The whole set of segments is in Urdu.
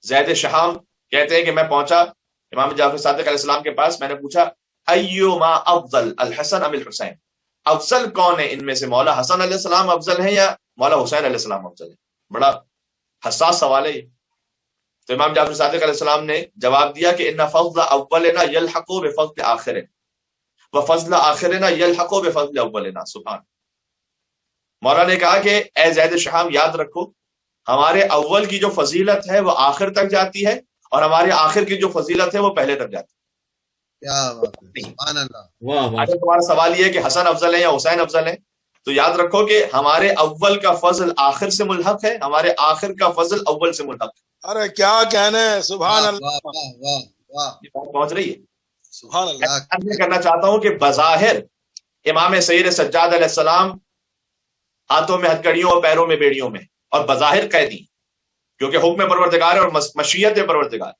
زید شہام کہتے ہیں کہ میں پہنچا امام جعفر صادق علیہ السلام کے پاس، میں نے پوچھا ایما افضل الحسن ام الحسین، افضل کون ہے ان میں سے، مولا حسن علیہ السلام افضل ہے یا مولا حسین علیہ السلام افضل ہے؟ بڑا حساس سوال ہے یہ۔ تو امام جعفر صادق علیہ السلام نے جواب دیا کہ ان فضل اولنا یلحق بفضل آخرنا وفضل آخرنا یلحق بفضل اولنا۔ سبحان، مولا نے کہا کہ اے زید شہام یاد رکھو، ہمارے اول کی جو فضیلت ہے وہ آخر تک جاتی ہے، اور ہمارے آخر کی جو فضیلت ہے وہ پہلے تک جاتی ہے۔ کیا بات ہے، سبحان اللہ۔ اگر تمہارا سوال یہ ہے کہ حسن افضل ہے یا حسین افضل ہے، تو یاد رکھو کہ ہمارے اول کا فضل آخر سے ملحق ہے، ہمارے آخر کا فضل اول سے ملحق ہے۔ ارے کیا کہنے، سبحان اللہ، واہ واہ واہ واہ، یہ بات پہنچ رہی ہے۔ سبحان اللہ۔ میں کرنا چاہتا ہوں کہ بظاہر امام سید سجاد علیہ السلام ہاتھوں میں ہتھکڑیوں اور پیروں میں بیڑیوں میں، اور بظاہر قیدی، کیونکہ حکم پروردگار ہے اور مشیت پروردگار،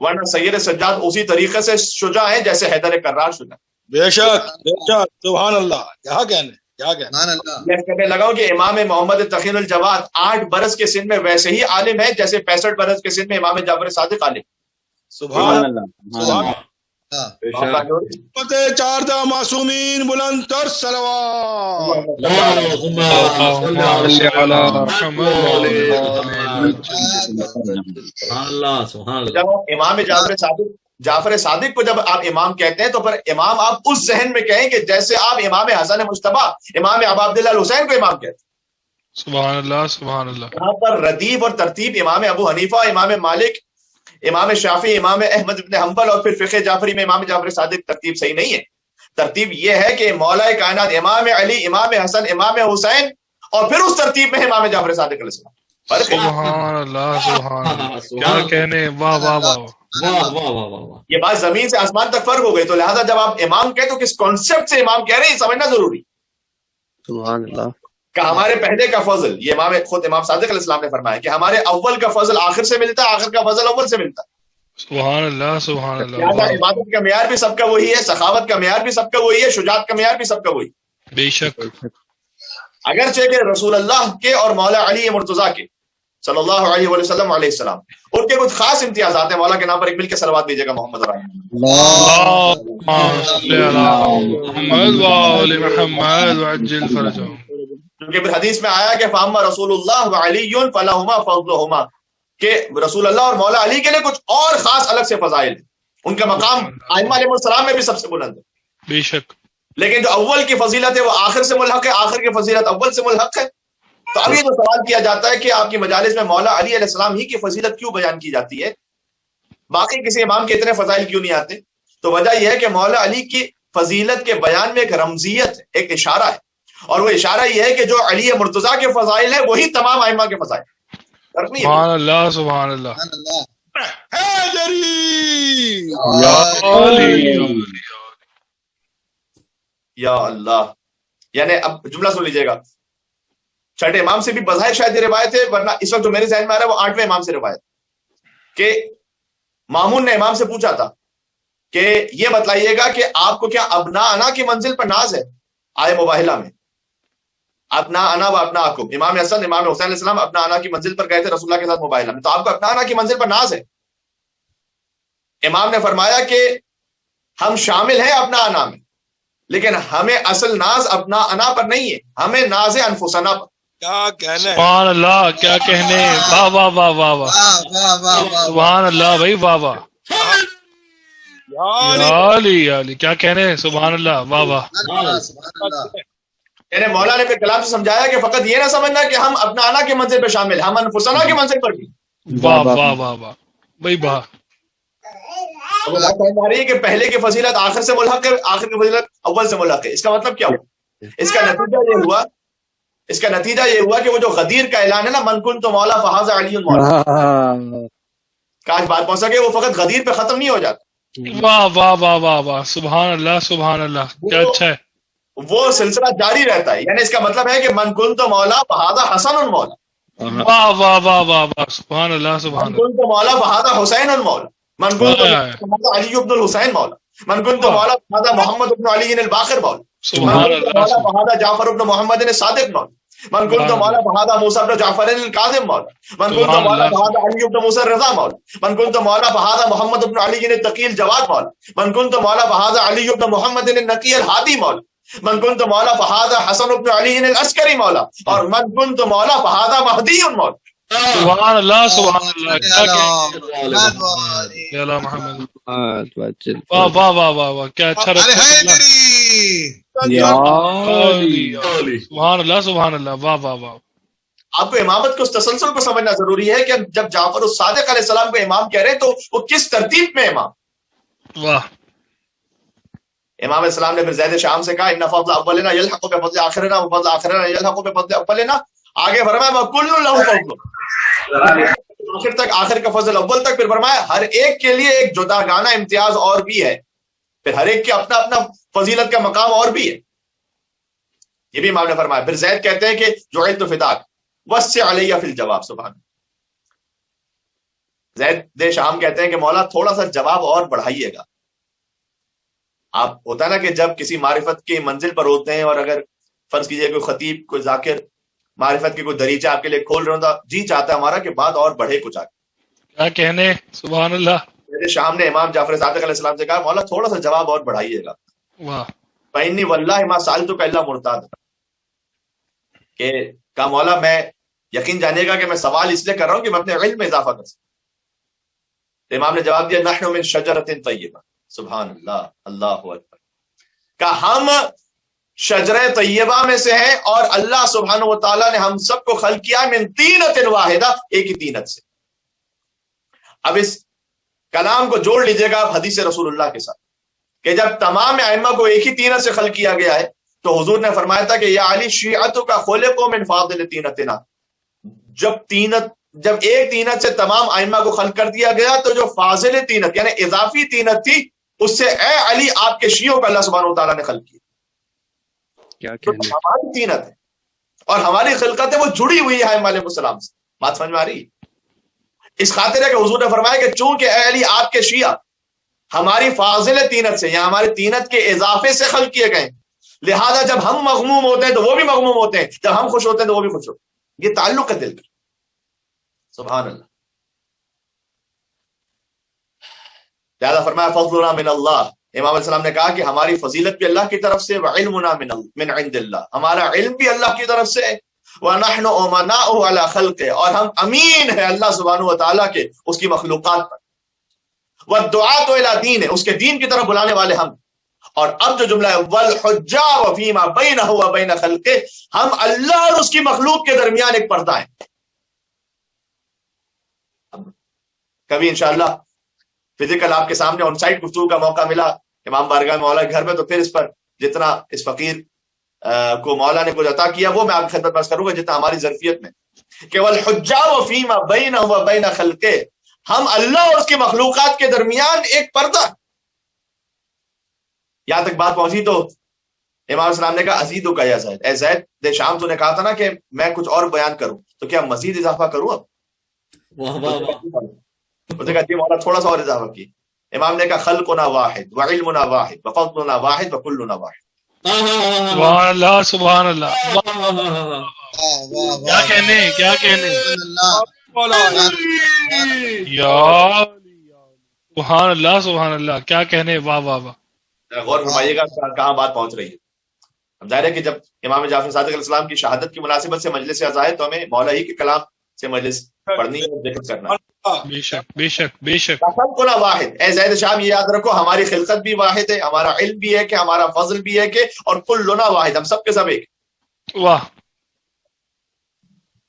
ورنہ سید سجاد اسی طریقے سے شجاع ہیں جیسے حیدر کرار شجاع۔ بے شک بے شک، سبحان اللہ، کیا کہنے کیا کہنے۔ سبحان اللہ۔ میں کہنے لگا ہوں کہ امام محمد تقی الجواد 8 برس کے سن میں ویسے ہی عالم ہے جیسے 65 برس کے سن میں امام جعفر صادق عالم۔ سبحان اللہ، سبحان بے اللہ۔ چاردہ معصومین بلند تر صلوات۔ جب امام جعفر صادق کو جب آپ امام کہتے ہیں تو پھر امام آپ اس ذہن میں کہیں کہ جیسے آپ امام حسن مجتبیٰ امام ابا عبداللہ الحسین کو امام کہتے ہیں۔ سبحان اللہ سبحان اللہ۔ یہاں پر ردیف اور ترتیب امام ابو حنیفہ، امام مالک، امام شافعی، امام احمد بن حنبل اور پھر فقہ جعفری میں امام جعفر صادق ترتیب صحیح نہیں ہے۔ ترتیب یہ ہے کہ مولا کائنات امام علی، امام حسن، امام حسین، اور پھر اس ترتیب میں امام جعفر صادق علیہ السلام۔ فرق ہے۔ سبحان اللہ سبحان اللہ، کیا کہنے، واہ واہ واہ۔ واہ واہ واہ واہ۔ یہ بات زمین سے آسمان تک فرق ہو گئی، تو لہٰذا جب آپ امام کہیں تو کس کانسیپٹ سے امام کہہ رہے ہیں یہ سمجھنا ضروری سبحان اللہ۔ کہ ہمارے پہلے کا فضل، یہ خود امام صادق علیہ السلام نے فرمایا کہ ہمارے اول کا فضل آخر سے ملتا ہے، آخر کا فضل اول سے ملتا ہے۔ سبحان اللہ سبحان لہٰذا اللہ، عبادت کا معیار بھی سب کا وہی ہے، سخاوت کا معیار بھی سب کا وہی ہے، شجاعت کا معیار بھی سب کا وہی ہے۔ بے شک۔ اگرچہ کہ رسول اللہ کے اور مولا علی مرتضیٰ کے صلی اللہ علیہ وسلم علیہ السلام ان کے کچھ خاص امتیازات ہیں۔ مولا کے نام پر ایک مل کے صلوات دیجیے گا محمد کیونکہ پھر حدیث میں آیا کہ فاما رسول اللہ وعلی فلہما فضلہما، کہ رسول اللہ اور مولا علی کے لیے کچھ اور خاص الگ سے فضائل ہیں، ان کا مقام ائمہ علیہ السلام میں بھی سب سے بلند ہے۔ بے شک۔ لیکن جو اول کی فضیلت ہے وہ آخر سے ملحق ہے، آخر کی فضیلت اول سے ملحق ہے۔ تو اب یہ جو سوال کیا جاتا ہے کہ آپ کی مجالس میں مولا علی علیہ السلام ہی کی فضیلت کیوں بیان کی جاتی ہے، باقی کسی امام کے اتنے فضائل کیوں نہیں آتے؟ تو وجہ یہ ہے کہ مولا علی کی فضیلت کے بیان میں ایک رمزیت ہے، ایک اشارہ ہے، اور وہ اشارہ یہ ہے کہ جو علی مرتضیٰ کے فضائل ہیں وہی تمام ائمہ کے فضائل۔ فرق نہیں ہے۔ سبحان اللہ سبحان اللہ۔ سبحان اللہ۔ حیدری یا اللہ، یعنی اب جملہ سن لیجیے گا، چھٹے امام سے بھی بظاہر شاید یہ روایت ہے، ورنہ اس وقت جو میرے ذہن میں آ رہا ہے وہ 8ویں امام سے روایت کہ مامون نے امام سے پوچھا تھا کہ یہ بتلائیے گا کہ آپ کو کیا ابنا انا کی منزل پر ناز ہے؟ آئے مباہلہ میں ابنا انا و ابنا آکم، امام حسن امام حسین علیہ السلام ابنا انا کی منزل پر گئے تھے رسول اللہ کے ساتھ مباہلہ میں، تو آپ کو ابنا انا کی منزل پر ناز ہے؟ امام نے فرمایا کہ ہم شامل ہیں ابنا انا میں، لیکن ہمیں اصل ناز ابنا انا پر نہیں ہے، ہمیں ناز ہے انفسنا پر۔ کیا کہنے۔ سبحان اللہ، کیا کہنے، واہ واہ واہ واہ واہ۔ واہ واہ واہ واہ۔ سبحان اللہ بھائی، واہ واہ۔ یا علی یا علی، کیا کہنے، سبحان اللہ، واہ واہ۔ سبحان اللہ۔ یعنی مولا نے پھر کلام سے سمجھایا کہ فقط یہ نہ سمجھنا کہ ہم اپنا انا کے منزل پہ شامل، ہم انفسنا کے منزل پر بھی۔ واہ واہ واہ واہ بھائی، واہ۔ وہ بات سمجھ آ رہی ہے کہ پہلے کی فضیلت آخر سے ملحق ہے، آخر کی فضیلت اول سے ملحق ہے۔ اس کا مطلب کیا ہوا؟ اس کا نتیجہ یہ ہوا کہ وہ جو غدیر کا اعلان ہے نا، من کنت مولا فہذا علی مولا، کاش بات پہنچ سکے، وہ فقط غدیر پہ ختم نہیں ہو جاتا، واہ واہ واہ واہ واہ، سبحان اللہ سبحان اللہ، کیا اچھا ہے۔ وہ سلسلہ جاری رہتا ہے۔ یعنی اس کا مطلب ہے کہ من کنت مولا فہذا حسن مولا، واہ واہ واہ واہ واہ، سبحان اللہ سبحان من اللہ۔ کنت مولا فہذا حسین مولا، من کنت فہذا علی بن الحسین مولا، من کنت مولا فہذا محمد بن علی الباقر مولا، من سبحان کنت اللہ مولا فہذا جعفر بن محمد صادق مولا۔ من كنت مولى فهذا موسى بن جعفر الكاظم مولى. من كنت سبحان مولى اللہ. فهذا علي بن موسى الرضا مولى. من كنت مولى فهذا محمد بن علي التقي الجواد مولى. من كنت مولى فهذا علي بن محمد النقي الهادي مولى. من كنت مولى فهذا حسن بن علي العسكري مولى. اور من كنت مولى فهذا مهدي مولى. سبحان اللہ سبحان اللہ. کیا کہنے محمد یا اللہ محمد. بچل واہ واہ واہ واہ واہ کیا اچھا ارے رکھا ہے. حیدری یا سبحان اللہ سبحان اللہ. واہ واہ واہ. آپ کو امامت کو اس تسلسل کو سمجھنا ضروری ہے کہ جب جعفر الصادق علیہ السلام کو امام کہہ رہے ہیں تو وہ کس ترتیب میں امام. واہ. امام علیہ السلام نے پھر زید شام سے کہا ان فضل اولنا یلحق بفضل آخرنا وفضل آخرنا یلحق بفضل اولنا. آگے فرمایا وکل لہ فضل، آخر تک، آخر کا فضل اول تک. پھر فرمایا ہر ایک کے لیے ایک جداگانہ امتیاز اور بھی ہے، پھر ہر ایک کے اپنا اپنا فضیلت کا مقام اور بھی ہے. یہ بھی امام نے فرمایا. پھر زید کہتے ہیں کہ جعلت فداک وسع علی فی الجواب. سبحان. زید شام کہتے ہیں کہ مولا تھوڑا سا جواب اور بڑھائیے گا. آپ ہوتا ہے نا کہ جب کسی معرفت کی منزل پر ہوتے ہیں اور اگر فرض کیجئے کوئی خطیب کوئی ذاکر معرفت کی کوئی دریچہ آپ کے لیے کھول رہے ہوتا، جی چاہتا ہے ہمارا کہ بات اور بڑھے کچھ آگے. کیا کہنے. سبحان اللہ. شام نے امام جعفر صادق علیہ السلام سے کہا مولا تھوڑا سا جواب اور بڑھائیے گا. واہ. فإنی واللہ ما سألتک الا مرتاد، کہ کہا مولا میں یقین جانیے گا کہ میں سوال اس لیے کر رہا ہوں کہ میں اپنے علم میں اضافہ کر سکوں. تو امام نے جواب دیا نحن من شجرۃ طیبہ. سبحان اللہ. اللہ اکبر. کہا ہم شجرہ طیبہ میں سے ہیں اور اللہ سبحانہ و تعالیٰ نے ہم سب کو خلق کیا من طینۃ واحدہ، ایک ہی طینت سے. اب اس کلام کو جوڑ لیجئے گا حدیث رسول اللہ کے ساتھ کہ جب تمام ائمہ کو ایک ہی طینت سے خلق کیا گیا ہے تو حضور نے فرمایا تھا کہ یا علی شیعتک خلقوا من فاضل طینتنا. جب ایک طینت سے تمام ائمہ کو خلق کر دیا گیا تو جو فاضل طینت یعنی اضافی طینت تھی اس سے اے علی آپ کے شیعوں کو اللہ سبحانہ و تعالیٰ نے خلق کیا. کیا تو کہنے. ہماری طینت ہے اور ہماری خلقت ہے وہ جڑی ہوئی ہے علیہ السلام سے. بات سمجھ میں آ رہی؟ اس خاطر ہے کہ حضور نے فرمایا کہ چونکہ اے علی آپ کے شیعہ ہماری فاضل طینت سے یا ہماری طینت کے اضافے سے خلق کیے گئے، لہذا جب ہم مغموم ہوتے ہیں تو وہ بھی مغموم ہوتے ہیں، جب ہم خوش ہوتے ہیں تو وہ بھی خوش ہوتے ہیں. یہ تعلق ہے دل کا. سبحان اللہ. لہذا فرمایا فضلنا من اللہ. امام علیہ السلام نے کہا کہ ہماری فضیلت بھی اللہ کی طرف سے، وعلمنا من عند اللہ، ہمارا علم بھی اللہ کی طرف سے، وَنَحْنُ أُمَنَاؤُ عَلَى خَلْقِهِ، اور ہم امین ہے اللہ سبحانہ و تعالیٰ کے اس کی مخلوقات پر، وَالدُّعَاةُ إِلَى دِينِهِ، اس کے دین کی طرف بلانے والے ہم. اور اب جو جملہ ہے وَالْحُجَّاءُ فِيمَا بَيْنَهُ وَبَيْنَ خَلْقِهِ، ہم اللہ اور اس کی مخلوق کے درمیان ایک پردہ ہے. کبھی انشاءاللہ فزیکل آپ کے سامنے آن سائٹ گفتگو کا موقع ملا امام بارگاہ مولا کے گھر میں تو پھر اس پر جتنا اس فقیر کو مولا نے کچھ عطا کیا وہ میں آپ کی خدمت پیش کروں گا جتنا ہماری ظرفیت میں کہ وَالْحُجَّاءُ فِيمَا بَيْنَهُ وَبَيْنَ خَلْقِهِ، ہم اللہ اور اس کی مخلوقات کے درمیان ایک پردہ. یہاں تک بات پہنچی تو امام السلام نے کہا ازیدو کا یا زید، اے زید دے شام تو نے کہا تھا نا کہ میں کچھ اور بیان کروں تو کیا مزید اضافہ کروں اب؟ اس نے کہا جی مولا تھوڑا سا اور اضافہ کی. امام نے کہا خلقنا واحد وعلمنا واحد وفضلنا واحد وکلنا واحد. سبحان اللہ سبحان اللہ. کیا کہنے کیا کہنے. یا سبحان اللہ سبحان اللہ. کیا کہنے. واہ واہ واہ. غور فرمائیے گا کہاں بات پہنچ رہی ہے. اب ظاہر ہے کہ جب امام جعفر صادق علیہ السلام کی شہادت کی مناسبت سے مجلس عزا ہے تو ہمیں مولا ہی کے کلام سے مجلس پڑھنی اور ذکر کرنا. بے شک بے شک بے شک. خلقنا واحد، اے زید شام یہ یاد رکھو ہماری خلقت بھی واحد ہے، ہمارا علم بھی ہے کہ ہمارا فضل بھی ہے کہ، اور کلنا واحد، ہم سب کے سب ایک. واہ.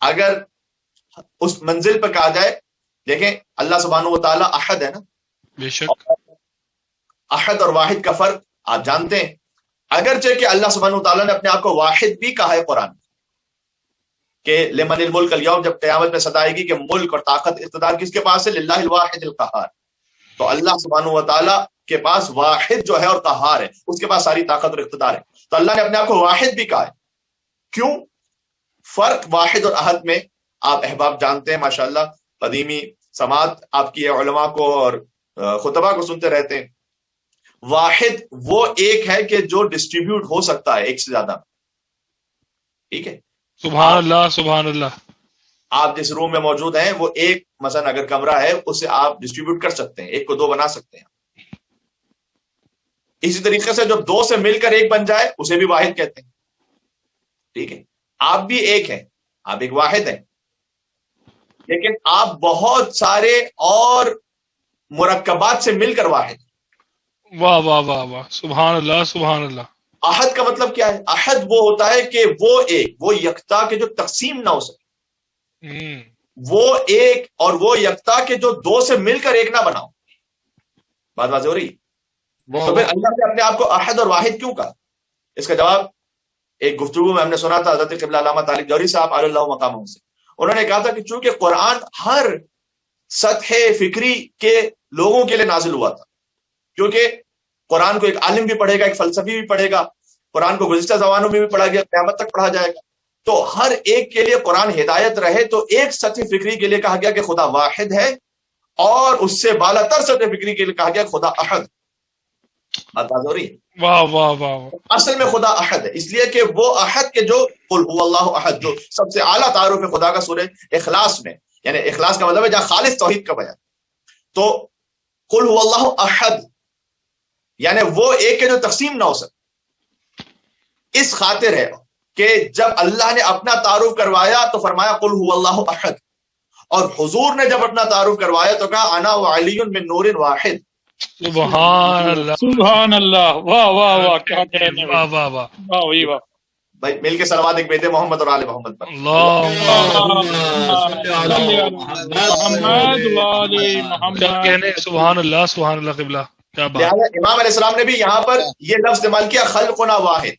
اگر اس منزل پر کہا جائے دیکھیں اللہ سبحانہ و تعالیٰ احد ہے نا. بے شک. احد اور واحد کا فرق آپ جانتے ہیں. اگرچہ کہ اللہ سبحانہ و تعالیٰ نے اپنے آپ کو واحد بھی کہا ہے قرآن کہ لمن الملک اليوم، جب قیامت میں صدا آئے گی کہ ملک اور طاقت اقتدار کس کے پاس ہے، للہ الواحد القہار. تو اللہ سبحانہ و تعالیٰ کے پاس واحد جو ہے اور قہار ہے، اس کے پاس ساری طاقت اور اقتدار ہے. تو اللہ نے اپنے آپ کو واحد بھی کہا ہے. کیوں؟ فرق واحد اور احد میں آپ احباب جانتے ہیں ماشاءاللہ، قدیمی سماعت آپ کی علماء کو اور خطبہ کو سنتے رہتے ہیں. واحد وہ ایک ہے کہ جو ڈسٹریبیوٹ ہو سکتا ہے ایک سے زیادہ، ٹھیک ہے. سبحان اللہ سبحان اللہ. آپ جس روم میں موجود ہیں وہ ایک مثلا اگر کمرہ ہے اسے آپ ڈسٹریبیوٹ کر سکتے ہیں، ایک کو دو بنا سکتے ہیں. اسی طریقے سے جب دو سے مل کر ایک بن جائے اسے بھی واحد کہتے ہیں. ٹھیک ہے، آپ بھی ایک ہیں، آپ ایک واحد ہیں، لیکن آپ بہت سارے اور مرکبات سے مل کر واحد. واہ واہ واہ واہ، سبحان اللہ سبحان اللہ. احد کا مطلب کیا ہے؟ احد وہ ہوتا ہے کہ وہ ایک، وہ یکتا کے جو تقسیم نہ ہو سکے، ہم، وہ ایک اور وہ یکتا کے جو دو سے مل کر ایک نہ بناؤ. بات واضح ہو رہی؟ تو پھر اللہ نے اپنے آپ کو احد اور واحد کیوں کہا؟ اس کا جواب ایک گفتگو میں ہم نے سنا تھا حضرت قبلہ علامہ طارق جوہری صاحب علی اللہ مقامہ سے. انہوں نے کہا تھا کہ چونکہ قرآن ہر سطح فکری کے لوگوں کے لیے نازل ہوا تھا، کیونکہ قرآن کو ایک عالم بھی پڑھے گا، ایک فلسفی بھی پڑھے گا، قرآن کو گزشتہ زمانوں میں بھی پڑھا گیا، قیامت تک پڑھا جائے گا، تو ہر ایک کے لیے قرآن ہدایت رہے. تو ایک سطح فکری کے لیے کہا گیا کہ خدا واحد ہے، اور اس سے بالا تر سطح فکری کے لیے کہا گیا خدا احد. بات واضح ہو رہی ہے؟ واہ واہ واہ واہ. اصل میں خدا احد ہے، اس لیے کہ وہ احد کے جو قل هو اللہ احد، جو سب سے اعلیٰ تعارف ہے خدا کا سورہ اخلاص میں، یعنی اخلاص کا مطلب ہے جہاں خالص توحید کا بیان. تو قل هو اللہ احد یعنی وہ ایک کے جو تقسیم نہ ہو سکے. اس خاطر ہے کہ جب اللہ نے اپنا تعارف کروایا تو فرمایا قل هو اللہ احد، اور حضور نے جب اپنا تعارف کروایا تو کہا انا وعلی من نور واحد. سبحان اللہ سبحان اللہ. واہ واہ واہ، کیا کہنے واہ واہ واہ. واہ وہی واہ. بھائی مل کے صلوات ایک بیٹے محمد اور آل محمد پر. محمد والی محمد. کیا کہنے، سبحان اللہ سبحان اللہ. قبلہ کیا بات. لہٰذا امام علیہ السلام نے بھی یہاں پر یہ لفظ استعمال کیا خلقنا واحد،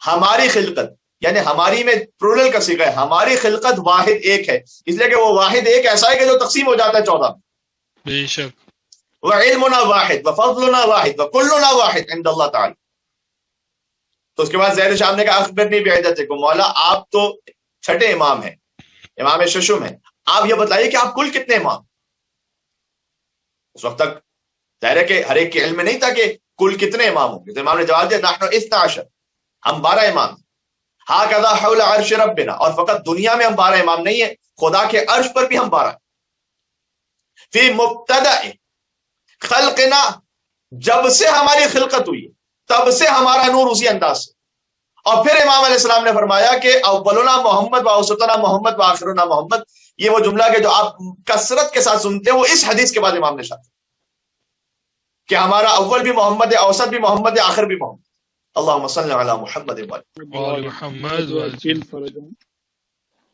ہماری خلقت، یعنی ہماری میں پلورل کا صیغہ ہے، ہماری خلقت واحد ایک ہے، اس لیے کہ وہ واحد ایک ایسا ہے کہ جو تقسیم ہو جاتا ہے 14 میں. بے شک. وعلمنا واحد وفضلنا واحد وکلنا واحد عند اللہ تعالی. تو اس کے بعد زید شام نے کہا اخبرنی بعدتکم، مولا آپ تو چھٹے امام ہیں، امام ششم ہیں، آپ یہ بتائیے کہ آپ کل کتنے امام؟ اس وقت تک ظاہر ہے کہ ہر ایک کے علم میں نہیں تھا کہ کل کتنے امام ہوں گے. تو امام نے جواب دیا نحن 12، ہم 12 امام ہیں. ہاکذا حول عرش ربنا، اور فقط دنیا میں ہم 12 امام نہیں ہیں، خدا کے عرش پر بھی ہم 12 ہیں. فی مبتدأ خلقنا، جب سے ہماری خلقت ہوئی تب سے ہمارا نور اسی انداز سے. اور پھر امام علیہ السلام نے فرمایا کہ اولنا محمد و اوسطنا محمد و آخرنا محمد. یہ وہ جملہ کہ جو آپ کثرت کے ساتھ سنتے ہیں وہ اس حدیث کے بعد امام نے شاید کہ ہمارا اول بھی محمد ہے، اوسط بھی محمد ہے، آخر بھی محمد. اللہم صلی علی محمد. وآل محمد وآل.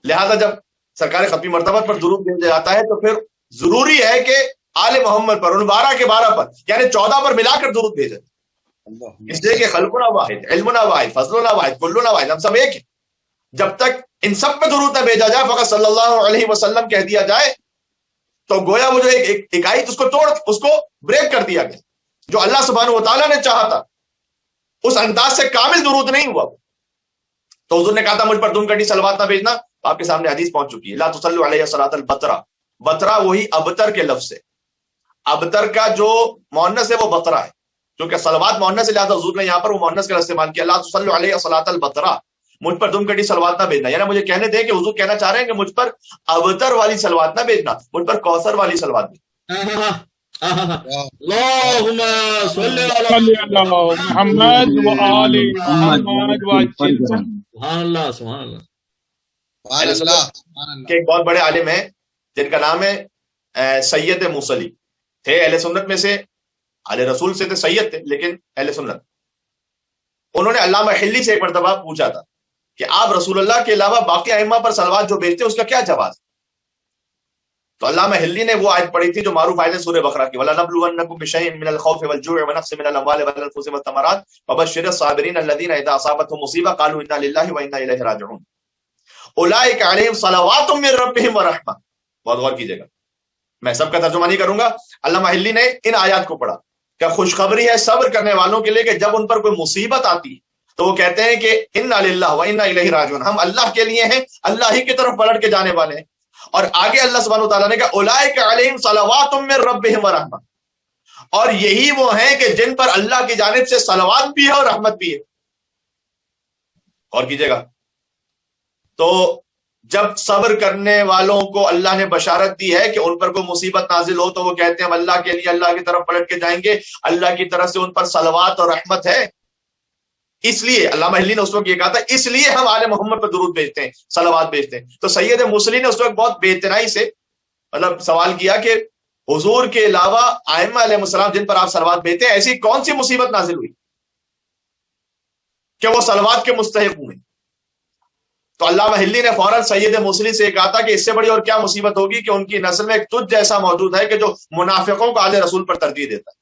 لہذا جب سرکار ختمی مرتبہ پر درود بھیجا جاتا ہے تو پھر ضروری ہے کہ آل محمد پر، ان 12 کے 12 پر، یعنی 14 پر ملا کر درود بھیجا جائے. اس لیے کہ خلقنا واحد، علمنا واحد، فضلنا واحد، کلنا واحد، ہم سب ایک ہیں. جب تک ان سب پہ درود نہ بھیجا جائے، فقط صلی اللہ علیہ وسلم کہہ دیا جائے، تو گویا وہ جو ایک آیت اس کو توڑ، اس کو بریک کر دیا گیا. جو اللہ سبحانہ و تعالیٰ نے چاہا تھا اس انداز سے کامل درود نہیں ہوا. تو حضور نے کہا تھا مجھ پر دم کٹی صلوات نہ بھیجنا. آپ کے سامنے حدیث پہنچ چکی ہے، لا تصلوا علیہ صلاۃ البترا. بترا وہی ابتر کے لفظ سے، ابتر کا جو مؤنث ہے وہ بترا ہے، کیونکہ صلوات مؤنث ہے، لہٰذا حضور نے یہاں پر وہ مؤنث کا استعمال کیا. لا تصلوا علیہ صلاۃ البترا، مجھ پر دم کٹی صلوات نہ بھیجنا. یعنی مجھے کہنے دیں کہ حضور کہنا چاہ رہے ہیں کہ مجھ پر ابتر والی صلوات نہ بھیجنا، مجھ پر کوثر والی صلوات بھیجنا. اللهم صل على صلی اللہ محمد وآل محمد وآل. سبحان اللہ سبحان اللہ سبحان اللہ. کہ ایک بہت بڑے عالم ہیں جن کا نام ہے سید موصلی، تھے اہل سنت میں سے، اہل رسول سے تھے، سید تھے لیکن اہل سنت. انہوں نے علامہ حلی سے ایک مرتبہ پوچھا تھا کہ آپ رسول اللہ کے علاوہ باقی ائمہ پر صلوات جو بھیجتے ہیں اس کا کیا جواز؟ تو علامہ حلی نے وہ آیت پڑھی تھی جو معروف آیت ہے سورہ بقرہ کی، وَلَنَبْلُوَنَّكُمْ بِشَيْءٍ مِّنَ الْخَوْفِ وَالْجُوعِ وَنَقْصٍ مِّنَ الْأَمْوَالِ وَالْأَنفُسِ وَالثَّمَرَاتِ وَبَشِّرِ الصَّابِرِينَ الَّذِينَ إِذَا أَصَابَتْهُمْ مُصِيبَةٌ قَالُوا إِنَّا لِلَّهِ وَإِنَّا إِلَيْهِ رَاجِعُونَ أُولَٰئِكَ عَلَيْهِمْ صَلَوَاتٌ مِّن رَّبِّهِمْ وَرَحْمَةٌ. بہت غور کیجیے گا، میں سب کا ترجمہ نہیں کروں گا. علامہ حلی نے ان آیات کو پڑھا کہ خوشخبری ہے صبر کرنے والوں کے لیے کہ جب ان پر کوئی مصیبت آتی تو وہ کہتے ہیں کہ اِنَّا لِلَّهِ وَإِنَّا إِلَيْهِ رَاجِعُونَ، ہم اللہ کے لیے ہیں، اللہ ہی کی طرف پلٹ کے جانے والے ہیں. اور آگے اللہ سبحانہ وتعالیٰ نے کہا اولئک علیہم صلوات من ربہم ورحمہ، اور یہی وہ ہیں کہ جن پر اللہ کی جانب سے صلوات بھی ہے اور رحمت بھی ہے. اور کیجئے گا تو جب صبر کرنے والوں کو اللہ نے بشارت دی ہے کہ ان پر کوئی مصیبت نازل ہو تو وہ کہتے ہیں ہم اللہ کے لیے اللہ کی طرف پلٹ کے جائیں گے، اللہ کی طرف سے ان پر صلوات اور رحمت ہے. اس لیے علامہ ہلی نے اس وقت یہ کہا تھا اس لیے ہم آل محمد پر درود بھیجتے ہیں، صلوات بھیجتے ہیں. تو سید مسلی نے اس وقت بہت بے اتنائی سے مطلب سوال کیا کہ حضور کے علاوہ ائمہ علیہ السلام جن پر آپ صلوات بھیجتے ہیں ایسی کون سی مصیبت نازل ہوئی کہ وہ صلوات کے مستحق ہوئے؟ تو علامہ ہلی نے فوراً سید مسلی سے کہا تھا کہ اس سے بڑی اور کیا مصیبت ہوگی کہ ان کی نسل میں ایک تجھ جیسا موجود ہے کہ جو منافقوں کو آل رسول پر ترجیح دیتا ہے.